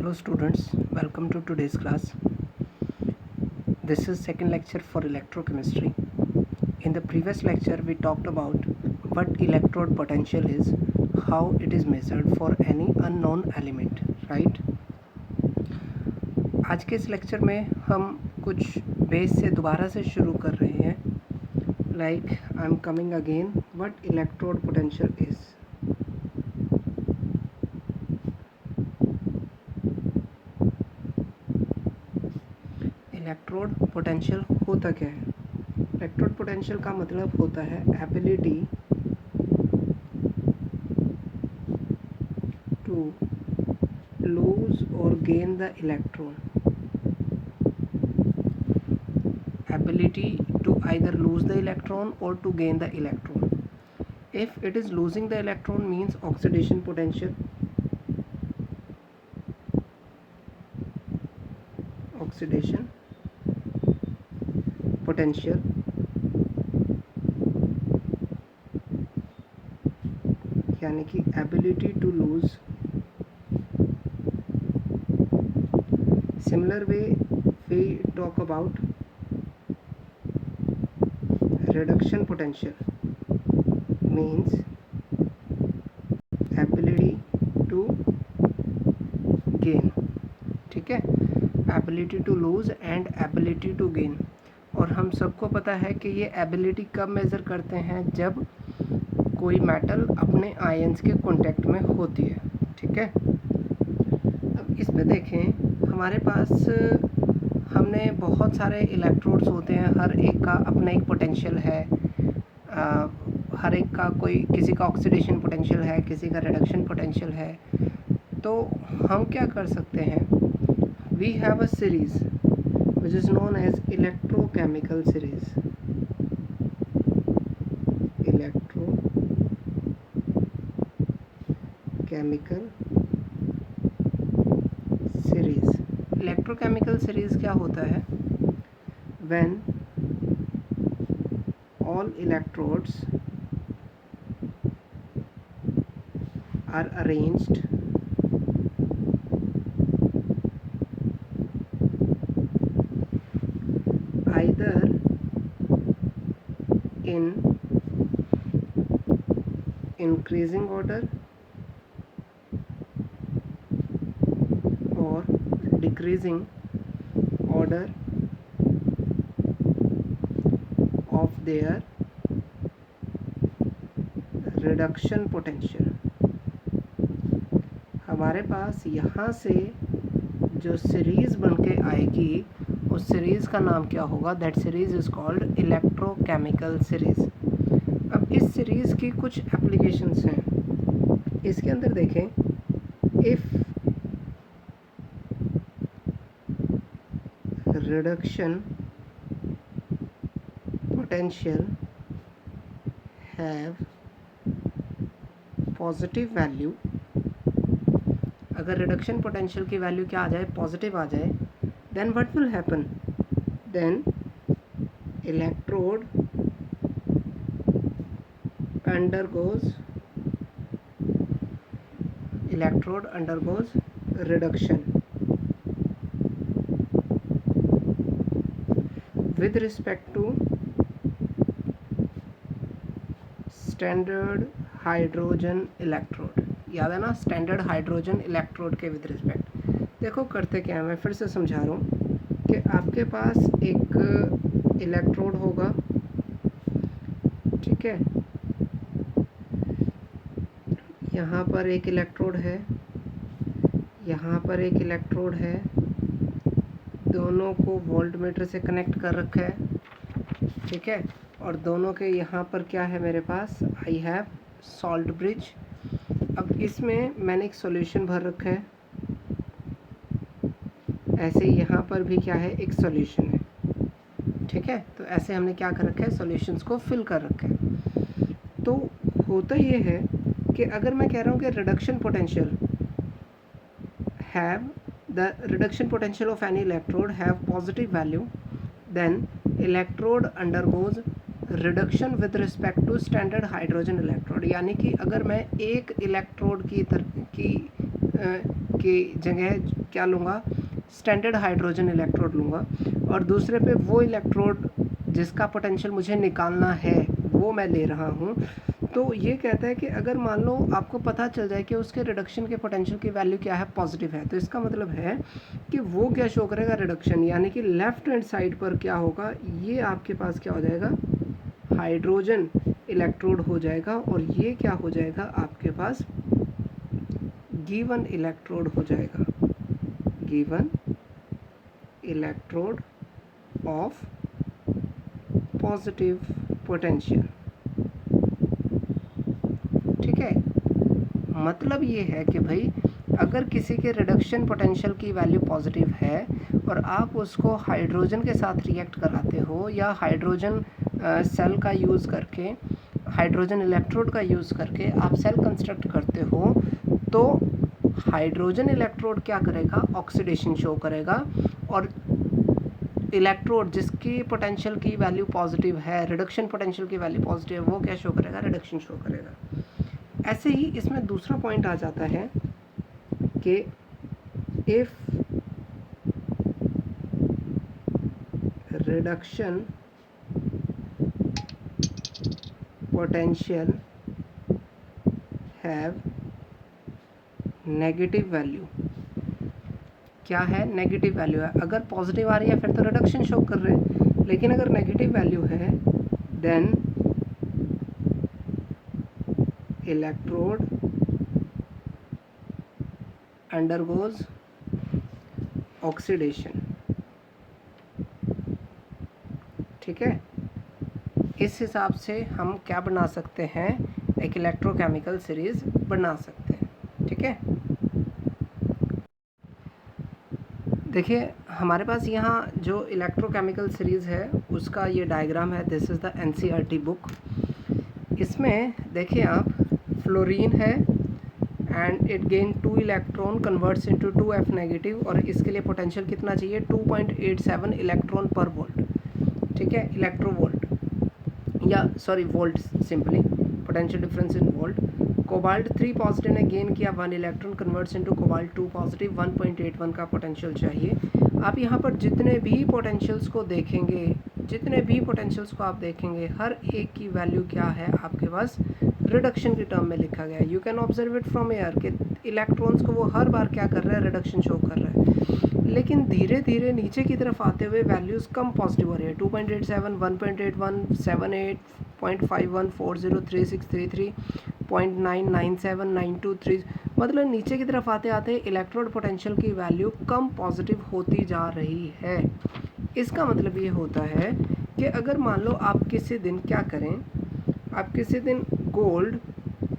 Hello students, welcome to today's class. This is second lecture for electrochemistry. In the previous lecture we talked about what electrode potential is, how it is measured for any unknown element, right? आज के इस lecture में हम कुछ base से दोबारा से शुरू कर रहे हैं. Like I am coming again, what electrode potential is. Electrode potential होता क्या है? इलेक्ट्रोड पोटेंशियल का मतलब होता है ability to lose or gain the electron. Ability to either lose the electron or to gain the electron. If it is losing the electron means oxidation potential. Oxidation potential यानी कि ability to lose. Similar way we talk about reduction potential means ability to gain. ठीक है, ability to lose and ability to gain. और हम सबको पता है कि ये ability कब मेज़र करते हैं, जब कोई मेटल अपने आयंस के कांटेक्ट में होती है. ठीक है, अब इसमें देखें हमारे पास हमने बहुत सारे इलेक्ट्रोड्स होते हैं, हर एक का अपना एक पोटेंशियल है. हर एक का किसी का ऑक्सीडेशन पोटेंशियल है, किसी का रिडक्शन पोटेंशियल है. तो हम क्या कर सकते हैं, we have a series which is known as electrochemical series. Electrochemical series. Electrochemical series क्या होता है? When all electrodes are arranged either in increasing order or decreasing order of their reduction potential. हमारे पास यहाँ से जो सीरीज़ बन के आएगी उस सीरीज़ का नाम क्या होगा? That series is called electrochemical series. अब इस सीरीज़ की कुछ एप्लीकेशंस हैं. इसके अंदर देखें, if reduction potential have positive value, अगर रिडक्शन पोटेंशियल की वैल्यू क्या आ जाए? पॉजिटिव आ जाए. Then what will happen? Then electrode undergoes reduction. With respect to standard hydrogen electrode. याद है ना, स्टैंडर्ड हाइड्रोजन इलेक्ट्रोड के विद रिस्पेक्ट. देखो करते क्या है, मैं फिर से समझा रहा हूँ कि आपके पास एक इलेक्ट्रोड होगा. ठीक है, यहाँ पर एक इलेक्ट्रोड है, यहाँ पर एक इलेक्ट्रोड है. दोनों को वोल्टमीटर से कनेक्ट कर रखा है. ठीक है, और दोनों के यहाँ पर क्या है मेरे पास? I have salt bridge. अब इसमें मैंने एक सॉल्यूशन भर रखा है. ऐसे यहाँ पर भी क्या है? एक सॉल्यूशन है. ठीक है, तो ऐसे हमने क्या कर रखा है? सॉल्यूशंस को फिल कर रखा है. तो होता ये है कि अगर मैं कह रहा हूँ कि reduction potential of any electrode have positive value, then electrode undergoes reduction with respect to standard hydrogen electrode, यानी कि अगर मैं एक इलेक्ट्रोड की जगह क्या लूँगा, स्टैंडर्ड हाइड्रोजन इलेक्ट्रोड लूँगा, और दूसरे पे वो इलेक्ट्रोड जिसका पोटेंशियल मुझे निकालना है वो मैं ले रहा हूँ, तो ये कहता है कि अगर मान लो आपको पता चल जाए कि उसके रिडक्शन के पोटेंशियल की वैल्यू क्या है, पॉजिटिव है, तो इसका मतलब है कि वो क्या शो करेगा, रिडक्शन, यानी कि लेफ्ट हैंड साइड पर क्या होगा, ये आपके पास क्या हो जाएगा, हाइड्रोजन इलेक्ट्रोड हो जाएगा, और ये क्या हो जाएगा आपके पास, गिवन इलेक्ट्रोड हो जाएगा, given electrode of positive potential. ठीक है, मतलब ये है कि भाई अगर किसी के रिडक्शन पोटेंशियल की वैल्यू पॉजिटिव है और आप उसको हाइड्रोजन के साथ रिएक्ट कराते हो, या हाइड्रोजन सेल का यूज़ करके, हाइड्रोजन इलेक्ट्रोड का यूज़ करके आप सेल कंस्ट्रक्ट करते हो, तो हाइड्रोजन इलेक्ट्रोड क्या करेगा, ऑक्सीडेशन शो करेगा, और इलेक्ट्रोड जिसकी पोटेंशियल की वैल्यू पॉजिटिव है, रिडक्शन पोटेंशियल की वैल्यू पॉजिटिव है, वो क्या शो करेगा, रिडक्शन शो करेगा। ऐसे ही इसमें दूसरा पॉइंट आ जाता है कि if reduction potential have negative value, क्या है, नेगेटिव वैल्यू है, अगर पॉजिटिव आ रही है फिर तो रिडक्शन शो कर रहे हैं, लेकिन अगर नेगेटिव वैल्यू है देन इलेक्ट्रोड अंडरगोज ऑक्सीडेशन। ठीक है, इस हिसाब से हम क्या बना सकते हैं, एक इलेक्ट्रोकेमिकल सीरीज बना सकते हैं। ठीक है, देखिए हमारे पास यहाँ जो इलेक्ट्रोकेमिकल सीरीज़ है उसका ये डायग्राम है, this is the NCERT book. इसमें देखिए आप, फ्लोरीन है and it gain 2 electron, converts into 2F negative, और इसके लिए पोटेंशियल कितना चाहिए, 2.87 इलेक्ट्रॉन पर वोल्ट। ठीक है, इलेक्ट्रोवोल्ट, या sorry volt simply, potential difference in volt. Cobalt 3 positive ने गेन किया 1 electron, converts into cobalt 2 positive, 1.81 का पोटेंशियल चाहिए। आप यहाँ पर जितने भी पोटेंशियल्स को देखेंगे, जितने भी पोटेंशियल्स को आप देखेंगे, हर एक की वैल्यू क्या है आपके पास, रिडक्शन की टर्म में लिखा गया है। You can observe it from air कि इलेक्ट्रॉन्स को वो हर बार क्या कर रहा है, रिडक्शन शो कर रहा है, लेकिन धीरे धीरे नीचे की तरफ आते हुए वैल्यूज़ कम पॉजिटिव हो रही है, 2.87, 1.81, 78, 0.51, 40, 36, 33, 0.997, 923, मतलब नीचे की तरफ आते आते इलेक्ट्रोड पोटेंशियल की वैल्यू कम पॉजिटिव होती जा रही है। इसका मतलब ये होता है कि अगर मान लो आप किसी दिन क्या करें, आप किसी दिन गोल्ड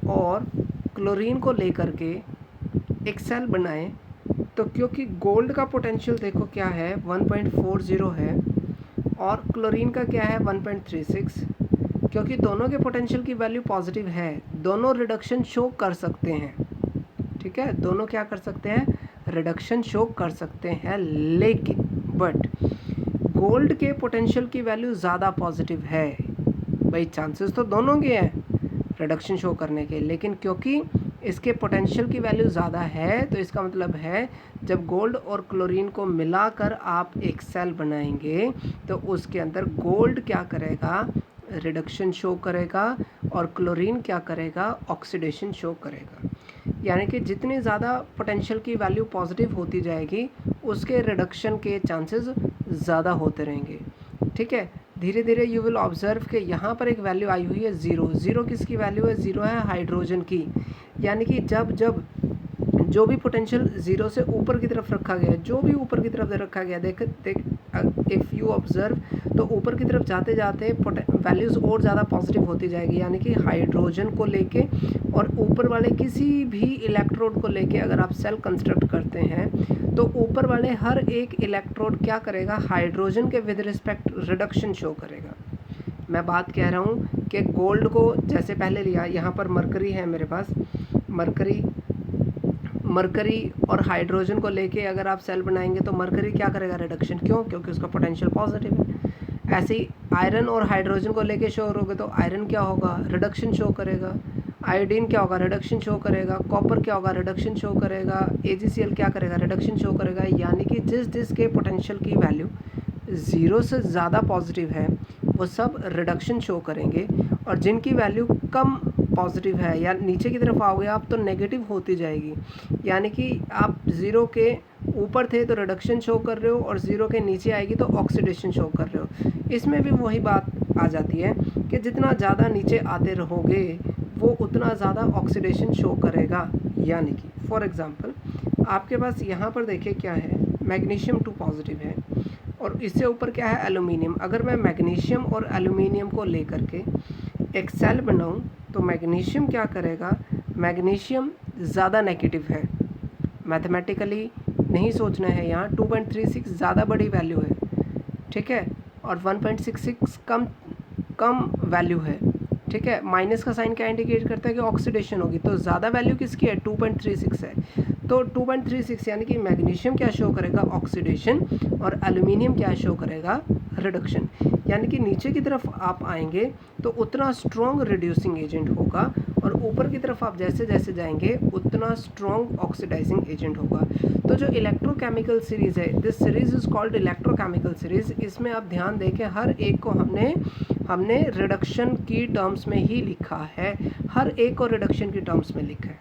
और क्लोरीन को लेकर के एक सेल बनाएं, तो क्योंकि गोल्ड का पोटेंशियल देखो क्या है, 1.40 है, और क्लोरीन का क्या है, 1.36, क्योंकि दोनों के पोटेंशियल की वैल्यू पॉजिटिव है, दोनों रिडक्शन शो कर सकते हैं। ठीक है, दोनों क्या कर सकते हैं, रिडक्शन शो कर सकते हैं, लेकिन बट गोल्ड के पोटेंशियल की वैल्यू ज़्यादा पॉजिटिव है, भाई चांसेस तो दोनों के हैं रिडक्शन शो करने के, लेकिन क्योंकि इसके पोटेंशियल की वैल्यू ज़्यादा है, तो इसका मतलब है जब गोल्ड और क्लोरीन को मिलाकर आप एक सेल बनाएंगे तो उसके अंदर गोल्ड क्या करेगा, रिडक्शन शो करेगा, और क्लोरीन क्या करेगा, ऑक्सीडेशन शो करेगा। यानी कि जितनी ज़्यादा पोटेंशियल की वैल्यू पॉजिटिव होती जाएगी उसके रिडक्शन के चांसेस ज़्यादा होते रहेंगे। ठीक है, धीरे धीरे यू विल ऑब्जर्व कि यहाँ पर एक वैल्यू आई हुई है 0। 0 किसकी वैल्यू है, 0 है हाइड्रोजन की, यानी कि जब जब जो भी पोटेंशियल 0 से ऊपर की तरफ रखा गया, जो भी ऊपर की तरफ रखा गया, देख इफ़ यू ऑब्जर्व, तो ऊपर की तरफ जाते जाते वैल्यूज़ और ज़्यादा पॉजिटिव होती जाएगी, यानी कि हाइड्रोजन को लेके और ऊपर वाले किसी भी इलेक्ट्रोड को लेके अगर आप सेल कंस्ट्रक्ट करते हैं तो ऊपर वाले हर एक इलेक्ट्रोड क्या करेगा, हाइड्रोजन के विद रिस्पेक्ट रिडक्शन शो करेगा। मैं बात कह रहा हूँ कि गोल्ड को जैसे पहले लिया, यहाँ पर मरकरी है मेरे पास, मरकरी और हाइड्रोजन को लेके अगर आप सेल बनाएंगे तो मरकरी क्या करेगा, रिडक्शन, क्यों, क्योंकि उसका पोटेंशियल पॉजिटिव है। ऐसे ही आयरन और हाइड्रोजन को लेके शो करोगे तो आयरन क्या होगा, रिडक्शन शो करेगा। आयोडीन क्या होगा, रिडक्शन शो करेगा। कॉपर क्या होगा, रिडक्शन शो करेगा। AgCl क्या करेगा, रिडक्शन शो करेगा। यानी कि जिस के पोटेंशियल की वैल्यू 0 से ज़्यादा पॉजिटिव है वो सब रिडक्शन शो करेंगे, और जिनकी वैल्यू कम पॉजिटिव है या नीचे की तरफ आओगे आप तो नेगेटिव होती जाएगी। यानी कि आप 0 के ऊपर थे तो रिडक्शन शो कर रहे हो, और 0 के नीचे आएगी तो ऑक्सीडेशन शो कर रहे हो। इसमें भी वही बात आ जाती है कि जितना ज़्यादा नीचे आते रहोगे वो उतना ज़्यादा ऑक्सीडेशन शो करेगा। यानी कि फॉर एग्ज़ाम्पल आपके पास यहाँ पर देखिए क्या है, मैग्नीशियम 2 पॉजिटिव है और इससे ऊपर क्या है, एल्यूमिनियम। अगर मैं मैग्नीशियम और एल्यूमिनियम को लेकर के एक सेल बनाऊँ तो मैग्नीशियम क्या करेगा, मैग्नीशियम ज़्यादा नेगेटिव है। मैथमेटिकली नहीं सोचना है यहाँ, 2.36 ज़्यादा बड़ी वैल्यू है, ठीक है, और 1.66 कम वैल्यू है, ठीक है। माइनस का साइन क्या इंडिकेट करता है कि ऑक्सीडेशन होगी, तो ज़्यादा वैल्यू किसकी है, 2.36 है। तो 2.36 यानी कि मैग्नीशियम क्या शो करेगा, ऑक्सीडेशन, और एल्यूमिनियम क्या शो करेगा, रिडक्शन। यानी कि नीचे की तरफ आप आएंगे तो उतना स्ट्रॉन्ग रिड्यूसिंग एजेंट होगा, और ऊपर की तरफ आप जैसे जैसे जाएंगे उतना स्ट्रॉन्ग ऑक्सीडाइजिंग एजेंट होगा। तो जो इलेक्ट्रोकेमिकल सीरीज़ है, this series is called electrochemical series, इसमें आप ध्यान दें हर एक को हमने रिडक्शन की टर्म्स में ही लिखा है, हर एक को रिडक्शन की टर्म्स में लिखा है,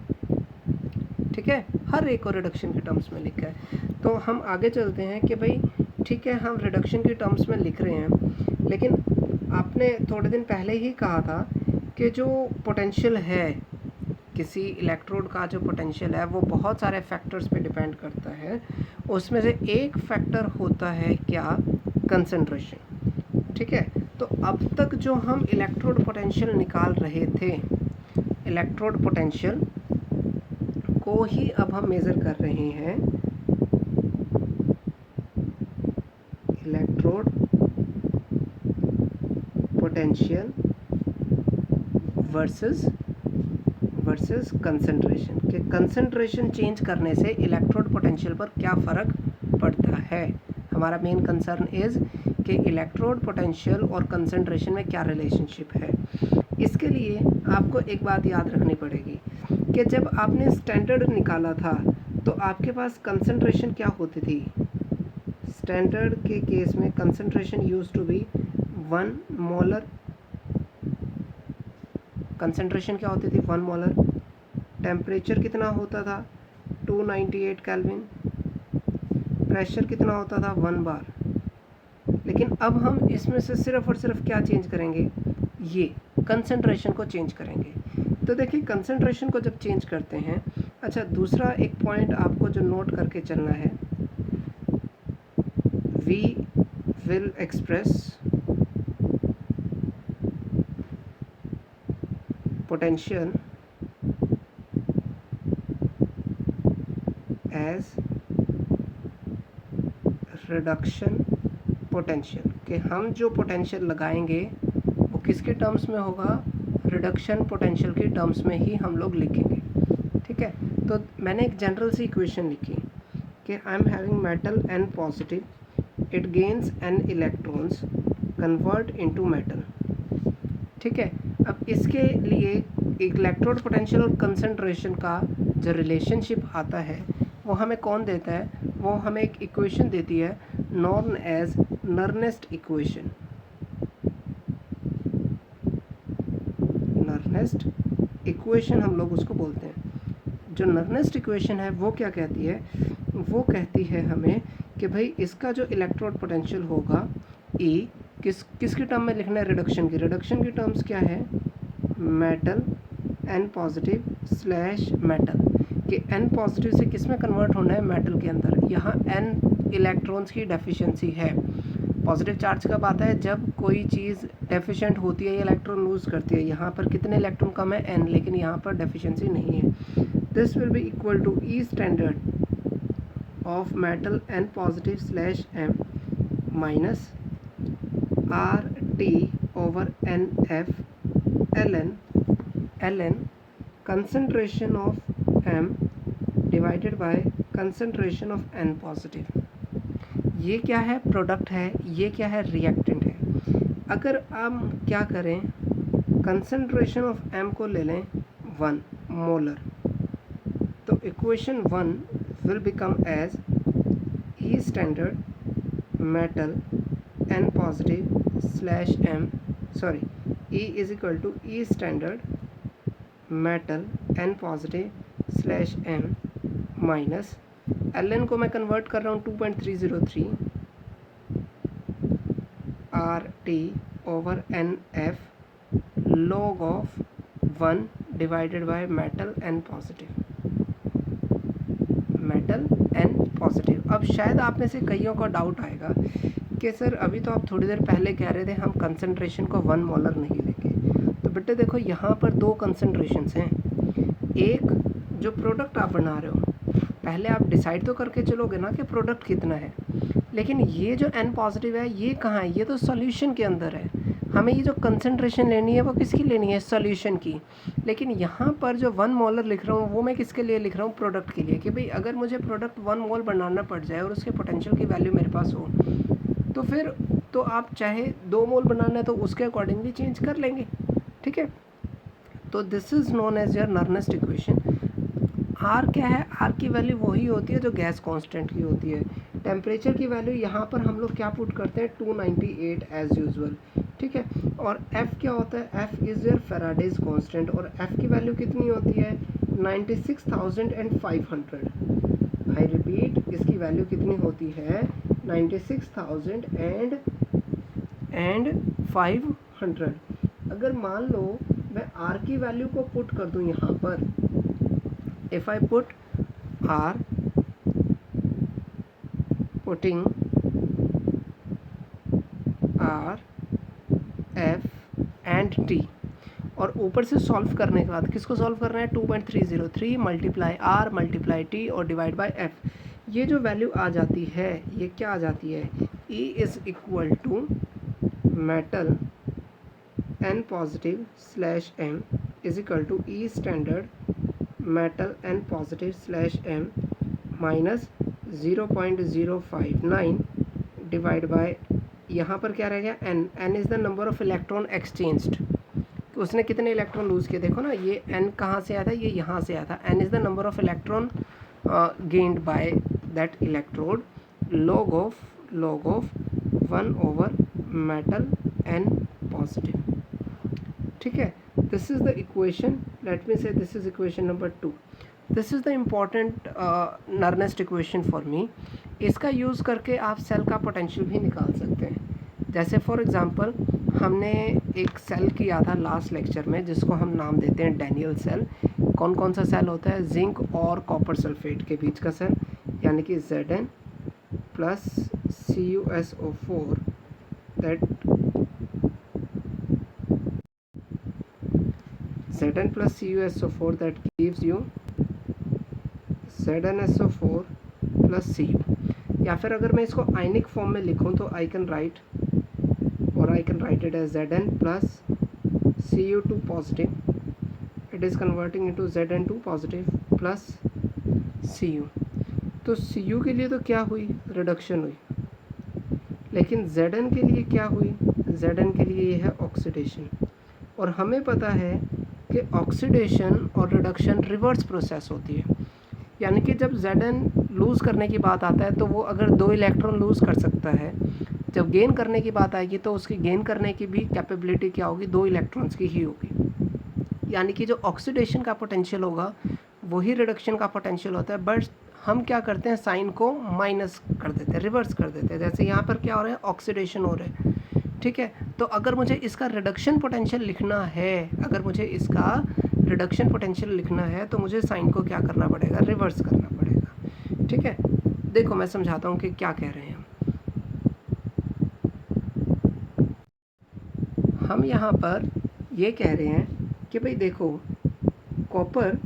ठीक है, हर एक को रिडक्शन की टर्म्स में लिखा है। तो हम आगे चलते हैं कि भाई ठीक है हम रिडक्शन की टर्म्स में लिख रहे हैं, लेकिन आपने थोड़े दिन पहले ही कहा था कि जो पोटेंशियल है, किसी इलेक्ट्रोड का जो पोटेंशियल है वो बहुत सारे फैक्टर्स पे डिपेंड करता है। उसमें से एक फैक्टर होता है क्या, कंसंट्रेशन, ठीक है। तो अब तक जो हम इलेक्ट्रोड पोटेंशियल निकाल रहे थे, इलेक्ट्रोड पोटेंशियल को ही अब हम मेज़र कर रहे हैं, इलेक्ट्रोड पोटेंशियल वर्सेस कंसंट्रेशन, कि कंसंट्रेशन चेंज करने से इलेक्ट्रोड पोटेंशियल पर क्या फ़र्क पड़ता है। हमारा मेन कंसर्न इज़ कि इलेक्ट्रोड पोटेंशियल और कंसंट्रेशन में क्या रिलेशनशिप है। इसके लिए आपको एक बात याद रखनी पड़ेगी कि जब आपने स्टैंडर्ड निकाला था तो आपके पास कंसंट्रेशन क्या होती थी। स्टैंडर्ड के केस में concentration used to be 1 molar, concentration क्या होती थी 1 मोलर। टेम्परेचर कितना होता था 298 केल्विन। प्रेशर कितना होता था 1 बार। लेकिन अब हम इसमें से सिर्फ और सिर्फ क्या चेंज करेंगे, ये कंसंट्रेशन को चेंज करेंगे। तो देखिए कंसंट्रेशन को जब चेंज करते हैं, अच्छा दूसरा एक पॉइंट आपको जो नोट करके चलना है, we will express potential as reduction potential, कि हम जो पोटेंशियल लगाएंगे वो किसके टर्म्स में होगा, रिडक्शन पोटेंशियल के टर्म्स में ही हम लोग लिखेंगे, ठीक है। तो मैंने एक जनरल सी इक्वेशन लिखी कि I am having metal n positive, it gains n electrons, convert into metal, ठीक है। अब इसके लिए इलेक्ट्रोड पोटेंशियल और कंसंट्रेशन का जो रिलेशनशिप आता है वो हमें कौन देता है, वो हमें एक इक्वेशन देती है नॉन एज नर्नेस्ट इक्वेशन। नर्नेस्ट इक्वेशन हम लोग उसको बोलते हैं। जो नर्नेस्ट इक्वेशन है वो क्या कहती है, वो कहती है हमें कि भाई इसका जो इलेक्ट्रोड पोटेंशियल होगा E किसकी टर्म में लिखना है, रिडक्शन की टर्म्स क्या है, metal n positive slash metal, कि n पॉजिटिव से किस में कन्वर्ट होना है, मेटल के अंदर। यहाँ n इलेक्ट्रॉन्स की डेफिशिएंसी है। पॉजिटिव चार्ज कब आता है, जब कोई चीज़ डेफिशिएंट होती है या इलेक्ट्रॉन लूज करती है। यहाँ पर कितने इलेक्ट्रॉन कम है, n, लेकिन यहाँ पर डेफिशिएंसी नहीं है। This will be equal to E standard of metal n positive slash m minus RT over NF ln concentration of M divided by concentration of N positive. ये क्या है, प्रोडक्ट है, ये क्या है, रिएक्टेंट है। अगर हम क्या करें, कंसंट्रेशन ऑफ एम को ले लें 1 मोलर, तो equation 1 will become as E standard metal N positive slash M, sorry, E is equal to E standard metal N positive slash M minus L N को मैं कन्वर्ट कर रहा हूँ 2.303 R T over N F log of 1 divided by metal n positive, metal n positive। अब शायद आप में से कईयों को डाउट आएगा कि सर अभी तो आप थोड़ी देर पहले कह रहे थे हम कंसंट्रेशन को 1 मोलर नहीं लेंगे। तो बेटे देखो यहाँ पर दो कंसंट्रेशंस हैं। एक जो प्रोडक्ट आप बना रहे हो, पहले आप डिसाइड तो करके चलोगे ना कि प्रोडक्ट कितना है, लेकिन ये जो n पॉजिटिव है ये कहाँ है, ये तो सॉल्यूशन के अंदर है। हमें ये जो कंसंट्रेशन लेनी है वो किसकी लेनी है, सॉल्यूशन की। लेकिन यहाँ पर जो 1 मोलर लिख रहा हूँ वो मैं किसके लिए लिख रहा हूँ, प्रोडक्ट के लिए, कि भाई अगर मुझे प्रोडक्ट 1 मोल बनाना पड़ जाए और उसके पोटेंशियल की वैल्यू मेरे पास हो, तो फिर तो आप चाहे 2 मोल बनाना है तो उसके अकॉर्डिंगली चेंज कर लेंगे। ठीक है, तो this is known as your Nernst equation. R क्या है, आर की वैल्यू वही होती है जो गैस कांस्टेंट की होती है। टेम्परेचर की वैल्यू यहाँ पर हम लोग क्या पुट करते हैं, 298 एज यूजुअल। ठीक है, और एफ़ क्या होता है, F is your Faraday's constant, और एफ़ की वैल्यू कितनी होती है, 96,500। आई रिपीट, इसकी वैल्यू कितनी होती है, 96,500। अगर मान लो मैं आर की वैल्यू को पुट कर दूं यहाँ पर, if I put R, putting R, F and T, और ऊपर से सॉल्व करने के बाद किसको सॉल्व करना है, 2.303 मल्टीप्लाई R मल्टीप्लाई T और डिवाइड बाय F। ये जो वैल्यू आ जाती है ये क्या आ जाती है, E is equal to metal N positive slash M is equal to E standard metal N positive slash M minus 0.059 divide by, यहाँ पर क्या रह गया, N। N is the number of electron exchanged, तो उसने कितने इलेक्ट्रॉन लूज़ किए, देखो ना ये N कहाँ से आया था, ये यहाँ से आया था। N is the number of electron gained by that electrode log of 1 over metal N positive। ठीक है, this is the equation, let me say this is equation number 2। this is the important नर्नेस्ट equation for me। इसका use करके आप cell का potential भी निकाल सकते हैं। जैसे फॉर एग्जांपल हमने एक सेल किया था लास्ट लेक्चर में जिसको हम नाम देते हैं डैनियल सेल। कौन कौन सा सेल होता है, जिंक और कॉपर सल्फेट के बीच का सेल, यानी कि Zn plus CuSO4 that Zn plus CuSO4 that gives you ZnSO4 plus Cu। या फिर अगर मैं इसको आयनिक फॉर्म में लिखूं तो I can write it as Zn plus Cu2 positive, it is converting into Zn2 positive plus Cu। तो Cu के लिए तो क्या हुई, रिडक्शन हुई, लेकिन Zn के लिए क्या हुई, Zn के लिए ये है ऑक्सीडेशन। और हमें पता है कि ऑक्सीडेशन और रिडक्शन रिवर्स प्रोसेस होती है, यानी कि जब Zn लूज़ करने की बात आता है तो वो अगर 2 इलेक्ट्रॉन लूज़ कर सकता है, जब गेन करने की बात आएगी तो उसकी गेन करने की भी कैपेबिलिटी क्या होगी, 2 इलेक्ट्रॉन्स की ही होगी। यानी कि जो ऑक्सीडेशन का पोटेंशियल होगा वही रिडक्शन का पोटेंशियल होता है, बट हम क्या करते हैं, साइन को माइनस कर देते हैं, रिवर्स कर देते हैं। जैसे यहाँ पर क्या हो रहा है, ऑक्सीडेशन हो रहा है। ठीक है, तो अगर मुझे इसका रिडक्शन पोटेंशियल लिखना है, तो मुझे साइन को क्या करना पड़ेगा, रिवर्स करना पड़ेगा। ठीक है, देखो मैं समझाता हूँ कि क्या कह रहे हैं हम यहाँ पर ये कह रहे हैं कि भाई देखो कॉपर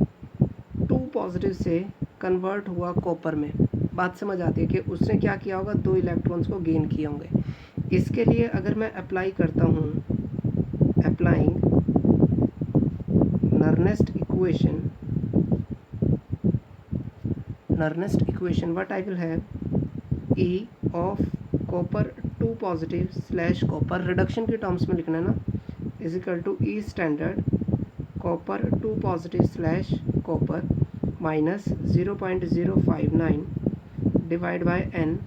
2 पॉजिटिव से कन्वर्ट हुआ कॉपर में, बात समझ आती है कि उसने क्या किया होगा, 2 इलेक्ट्रॉन्स को गेन किए होंगे। इसके लिए अगर मैं अप्लाई करता हूँ, applying Nernst equation what I will have, E of copper 2 two positive slash copper, reduction के टर्म्स में लिखना है ना, is equal to E standard copper two positive slash copper minus 0.059 divide by n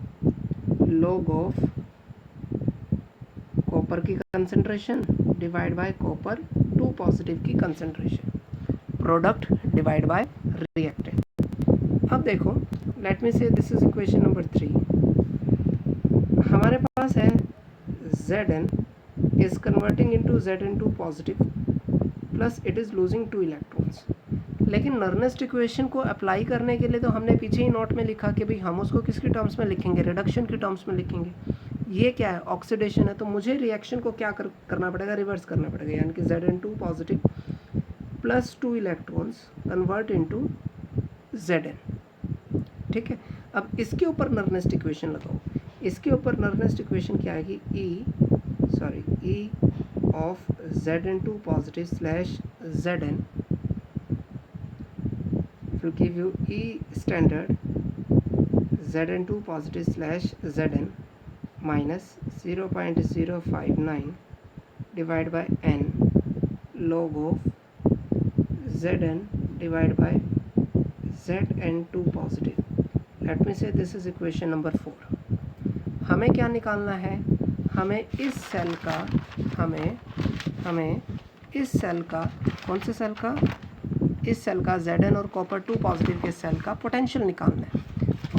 log of copper की concentration divide by copper two positive की concentration, product divide by reactant. अब देखो, late me say this is equation number 3। हमारे पास है Zn is converting into Zn2 positive plus it is losing 2 electrons। लेकिन नर्नेस्ट equation को apply करने के लिए तो हमने पीछे ही नोट में लिखा कि भाई हम उसको किसके टर्म्स में लिखेंगे, रिडक्शन के टर्म्स में लिखेंगे। ये क्या है, ऑक्सीडेशन है, तो मुझे रिएक्शन को क्या करना पड़ेगा, रिवर्स करना पड़ेगा, यानी कि Zn2 positive plus 2 electrons convert into Zn। ठीक है, अब इसके ऊपर नर्नेस्ट इक्वेशन लगाओ। इसके ऊपर नर्नेस्ट इक्वेशन क्या आएगी, ई of Zn2 positive slash Zn will give you E standard Zn2 positive slash Zn minus 0.059 divided by n log of Zn divided by Zn2 positive। Let me say this is equation number 4। हमें क्या निकालना है, हमें इस cell का इस cell का, कौन से सेल का, इस सेल का Zn और कॉपर 2 पॉजिटिव के सेल का पोटेंशियल निकालना है।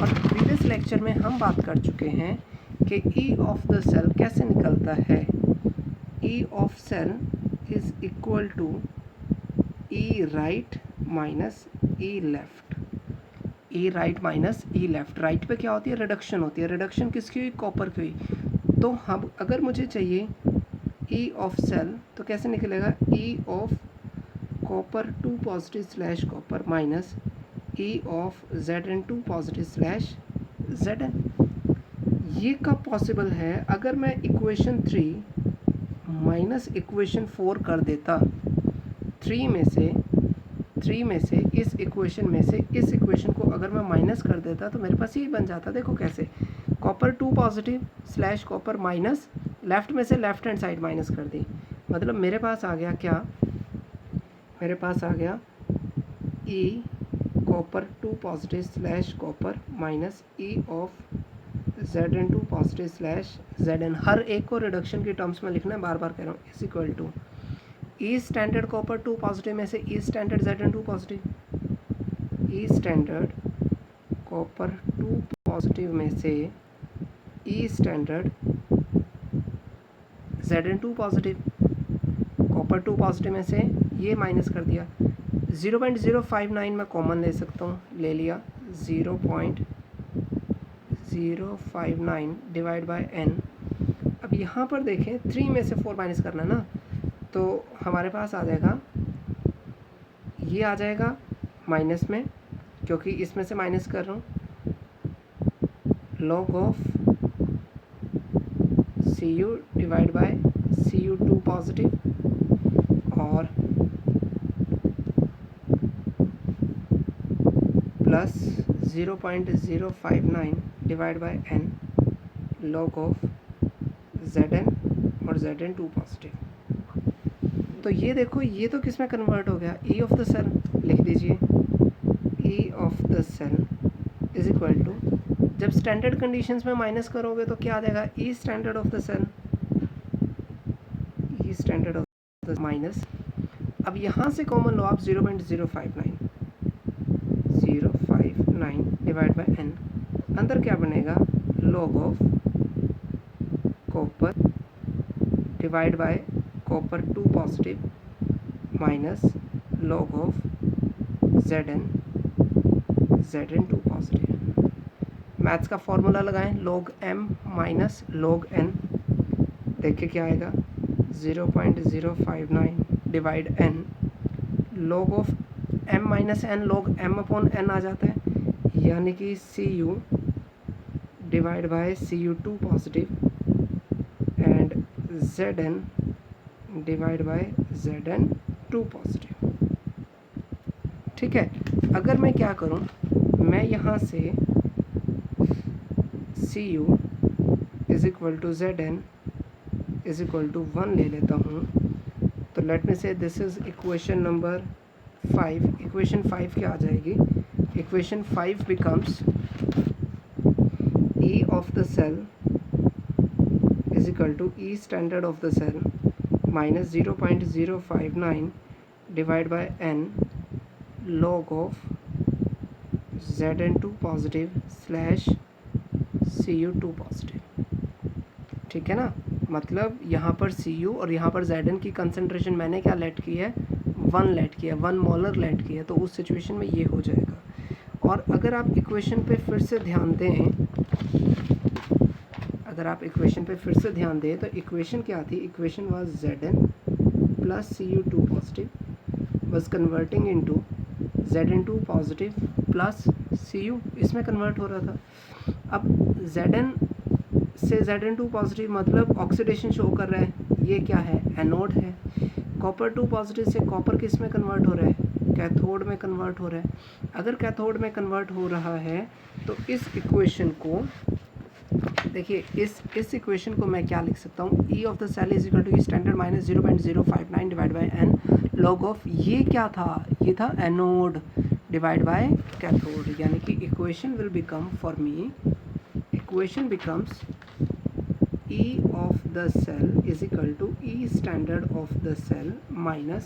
और प्रीवियस लेक्चर में हम बात कर चुके हैं कि E ऑफ द सेल कैसे निकलता है। E of cell is equal to E right minus E left. E right minus E left. Right पे क्या होती है, रिडक्शन होती है। रिडक्शन किसकी हुई, कॉपर की हुई। तो हम अगर मुझे चाहिए E ऑफ सेल तो कैसे निकलेगा, E of copper 2 positive slash copper minus E of Zn2 positive slash Zn। ये कब पॉसिबल है, अगर मैं इक्वेशन 3 माइनस इक्वेशन 4 कर देता। 3 में से इस इक्वेशन में से इस इक्वेशन को अगर मैं माइनस कर देता तो मेरे पास यही बन जाता। देखो कैसे, copper 2 positive slash copper minus, left में से लेफ्ट हैंड साइड माइनस कर दी, मतलब मेरे पास आ गया क्या, मेरे पास आ गया E copper 2 positive slash copper minus E of Zn2 positive slash Zn। हर एक को रिडक्शन के टर्म्स में लिखना है, बार बार कह रहा हूँ, is equal to E standard copper 2 positive में से E standard Zn2 positive, E standard copper 2 positive में से E standard Zn2 positive, copper 2 positive में से ये माइनस कर दिया। 0.059 मैं कॉमन ले सकता हूँ, ले लिया, 0.059 डिवाइड बाय n। अब यहाँ पर देखें 3 में से 4 माइनस करना ना, तो हमारे पास आ जाएगा, ये आ जाएगा माइनस में, क्योंकि इसमें से माइनस कर रहा हूँ, log of Cu divide by Cu2 positive और plus 0.059 divide by n log of Zn और Zn2 पॉजिटिव। तो ये देखो, ये तो किस में कन्वर्ट हो गया, E ऑफ द सेल लिख दीजिए। E of the cell is equal to, जब स्टैंडर्ड कंडीशंस में माइनस करोगे तो क्या आ जाएगा, E standard of the cell, E standard of the minus. अब यहाँ से कॉमन लो आप 0.059 डिवाइड बाय n, अंदर क्या बनेगा, log of copper divide by copper 2 positive minus log of Zn2 positive. Maths का फॉर्मूला लगाएं, log m minus log n, देखिए क्या आएगा, 0.059 divide n log of m minus n, log m upon n आ जाता है, यानी कि Cu divide by Cu2 positive and Zn divide by Zn2 positive. ठीक है, अगर मैं क्या करूं, मैं यहाँ से Cu is equal to Zn is equal to 1 ले लेता हूँ। तो let me say this is equation number 5। Equation 5 क्या आ जाएगी? Equation 5 becomes E of the cell is equal to E standard of the cell minus 0.059 divided by n log of Zn2 positive slash Cu2 positive। ठीक है ना, मतलब यहाँ पर Cu और यहाँ पर Zn की कंसंट्रेशन मैंने क्या लेट की है? 1 लेट किया, 1 मोलर लेट की है। तो उस सिचुएशन में ये हो जाएगा। और अगर आप इक्वेशन पे फिर से ध्यान दें, तो इक्वेशन क्या थी? Equation was Zn plus Cu2 positive was converting into Zn2 positive plus Cu, इसमें कन्वर्ट हो रहा था। अब Zn से Zn2 पॉजिटिव मतलब ऑक्सीडेशन शो कर रहा है, ये क्या है? एनोड है। कॉपर 2 पॉजिटिव से कॉपर किस में कन्वर्ट हो रहा है? कैथोड में कन्वर्ट हो रहा है। अगर कैथोड में कन्वर्ट हो रहा है तो इस इक्वेशन को देखिए, इस इक्वेशन को मैं क्या लिख सकता हूँ? E of the cell is equal to E standard minus 0.059 divide by n log of, ये क्या था? ये था एनोड डिवाइड बाय कैथोड। यानी कि equation will become for me, equation becomes E of the cell is equal to E standard of the cell minus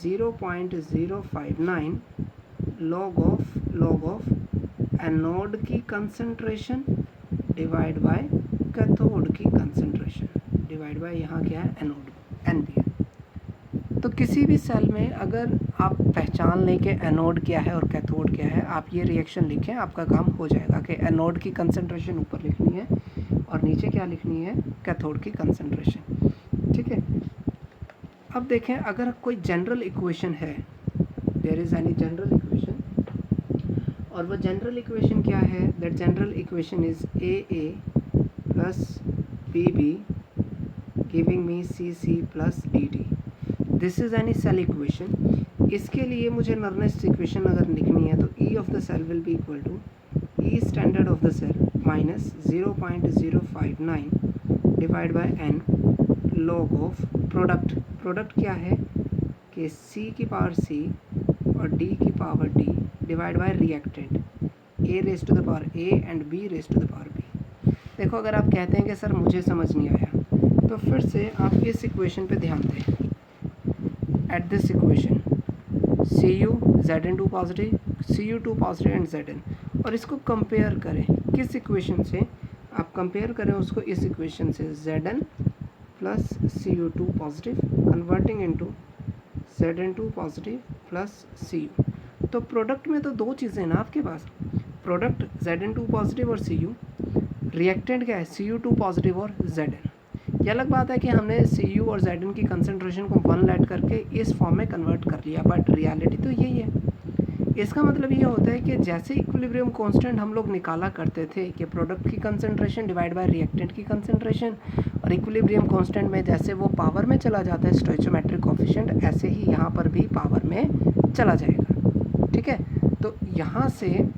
0.059 log of anode की concentration divide bye cathode की concentration divide by यहाँ क्या है? Anode, N भी है। तो किसी भी सेल में अगर आप पहचान लें कि एनोड क्या है और कैथोड क्या है, आप ये रिएक्शन लिखें, आपका काम हो जाएगा कि एनोड की कंसंट्रेशन ऊपर लिखनी है और नीचे क्या लिखनी है? कैथोड की कंसंट्रेशन। ठीक है। अब देखें, अगर कोई जनरल इक्वेशन है, there is any general equation, और वो जनरल इक्वेशन क्या है? That general equation is AA plus BB giving me CC plus DD। This is any cell equation. इसके लिए मुझे नर्नेस्ट इक्वेशन अगर लिखनी है तो E of the cell will be equal to E standard of the cell minus 0.059 divide by n log of product क्या है कि C की पावर C और D की power D divide by reactant A raise to the power A and B raise to the power B। देखो, अगर आप कहते हैं कि सर मुझे समझ नहीं आया, तो फिर से आप इस इक्वेशन पे ध्यान दें। At this equation Cu Zn2 positive, Cu2 positive and Zn, और इसको कंपेयर करें किस इक्वेशन से? आप कंपेयर करें उसको इस इक्वेशन से, Zn plus Cu2 positive converting into Zn2 positive plus Cu। तो प्रोडक्ट में तो दो चीज़ें ना आपके पास, प्रोडक्ट Zn2 पॉजिटिव और Cu, रिएक्टेंट क्या है? Cu2 पॉजिटिव और Zn। ये अलग बात है कि हमने Cu और Zn की कंसंट्रेशन को 1 लेट करके इस फॉर्म में कन्वर्ट कर लिया, बट रियलिटी तो यही है। इसका मतलब ये होता है कि जैसे इक्विलिब्रियम कांस्टेंट हम लोग निकाला करते थे कि प्रोडक्ट की कंसंट्रेशन डिवाइड बाय रिएक्टेंट की कंसंट्रेशन, और इक्विलिब्रियम कांस्टेंट में जैसे वो पावर में चला जाता है स्टोइचोमेट्रिक कोफिशिएंट, ऐसे ही यहाँ पर भी पावर में चला जाएगा। ठीक है। तो यहाँ से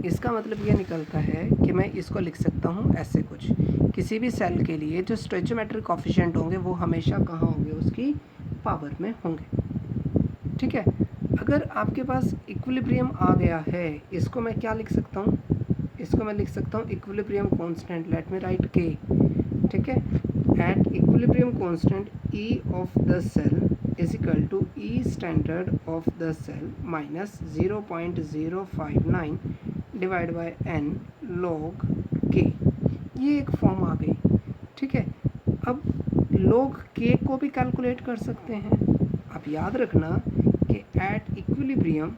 इसका मतलब ये निकलता है कि मैं इसको लिख सकता हूँ ऐसे कुछ, किसी भी सेल के लिए जो स्टोइचोमेट्रिक कोफिशिएंट होंगे वो हमेशा कहाँ होंगे? उसकी पावर में होंगे। ठीक है। अगर आपके पास इक्विलिब्रियम आ गया है, इसको मैं क्या लिख सकता हूँ? इसको मैं लिख सकता हूँ equilibrium constant, let me write K। ठीक है। At equilibrium constant E of the cell is equal to E standard of the cell minus 0.059 divide by n log K। ये एक फॉर्म आ गई। ठीक है। अब log K को भी कैलकुलेट कर सकते हैं। आप याद रखना कि at equilibrium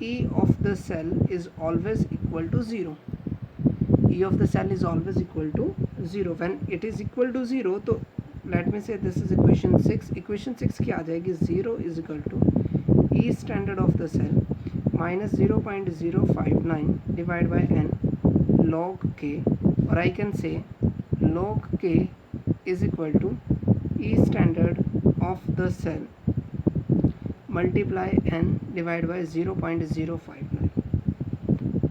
E of the cell is always equal to 0. E of the cell is always equal to 0. When it is equal to 0, तो let me say this is equation 6. Equation 6 क्या आ जाएगी? 0 is equal to E standard of the cell minus 0.059 divided by n log K, or I can say log K is equal to E standard of the cell multiply n divided by 0.059।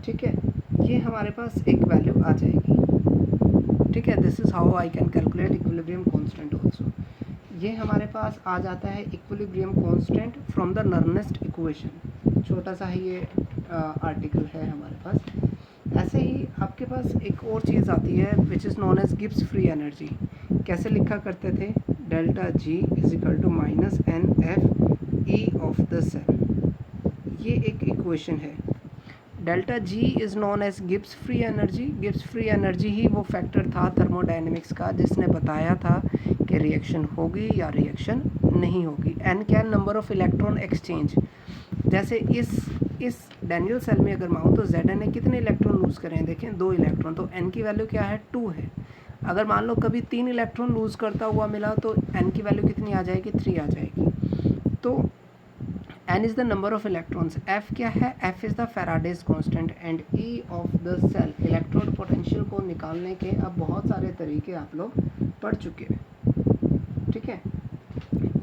ठीक है, ये हमारे पास एक value आ जाएगी। ठीक है, this is how I can calculate equilibrium constant also. ये हमारे पास आ जाता है equilibrium constant from the Nernst equation. छोटा सा ही ये आर्टिकल है हमारे पास। ऐसे ही आपके पास एक और चीज़ आती है which is known as Gibbs free energy. कैसे लिखा करते थे, delta G is equal to minus n F E of the cell. ये एक इक्वेशन है। Delta G is known as Gibbs free energy. Gibbs free energy ही वो factor था थर्मोडायनेमिक्स का जिसने बताया था कि रिएक्शन होगी या रिएक्शन नहीं होगी। एन क्या है, नंबर ऑफ इलेक्ट्रॉन एक्सचेंज। जैसे इस डैनियल सेल में अगर मानो तो जेड एन ने कितने इलेक्ट्रॉन लूज़ करें हैं, देखें 2 इलेक्ट्रॉन, तो एन की वैल्यू क्या है, 2 है। अगर मान लो कभी 3 इलेक्ट्रॉन लूज़ करता हुआ मिला तो एन की वैल्यू कितनी आ जाएगी, 3 आ जाएगी। तो n is the number of electrons, f क्या है, f is the Faraday's constant and E of the cell। Electrode potential को निकालने के अब बहुत सारे तरीके आप लोग पढ़ चुके हैं। ठीक है,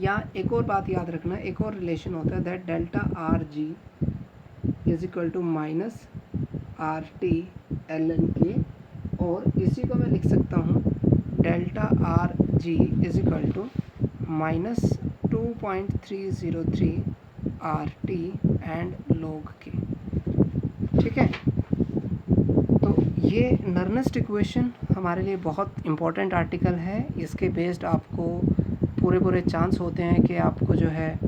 या एक और बात याद रखना, एक और रिलेशन होता है that delta R G is equal to minus R T L N K, और इसी को मैं लिख सकता हूँ delta R G is equal to minus 2.303 R T and log K. ठीक है, तो ये नर्नेस्ट इक्वेशन हमारे लिए बहुत इम्पोर्टेंट आर्टिकल है। इसके बेस्ड आपको पूरे चांस होते हैं कि आपको जो है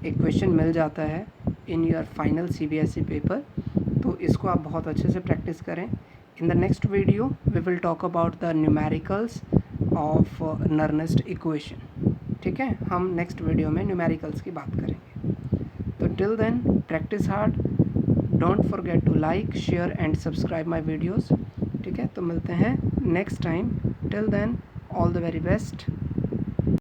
इक्वेशन मिल जाता है in your final CBSE paper. तो इसको आप बहुत अच्छे से प्रैक्टिस करें। In the next video we will talk about the numericals of Nernst equation. ठीक है, हम नेक्स्ट वीडियो में न्यूमेरिकल्स की बात करेंगे। तो till then practice hard, don't forget to like, share and subscribe my videos. ठीक है, तो मिलते हैं next time. Till then all the very best.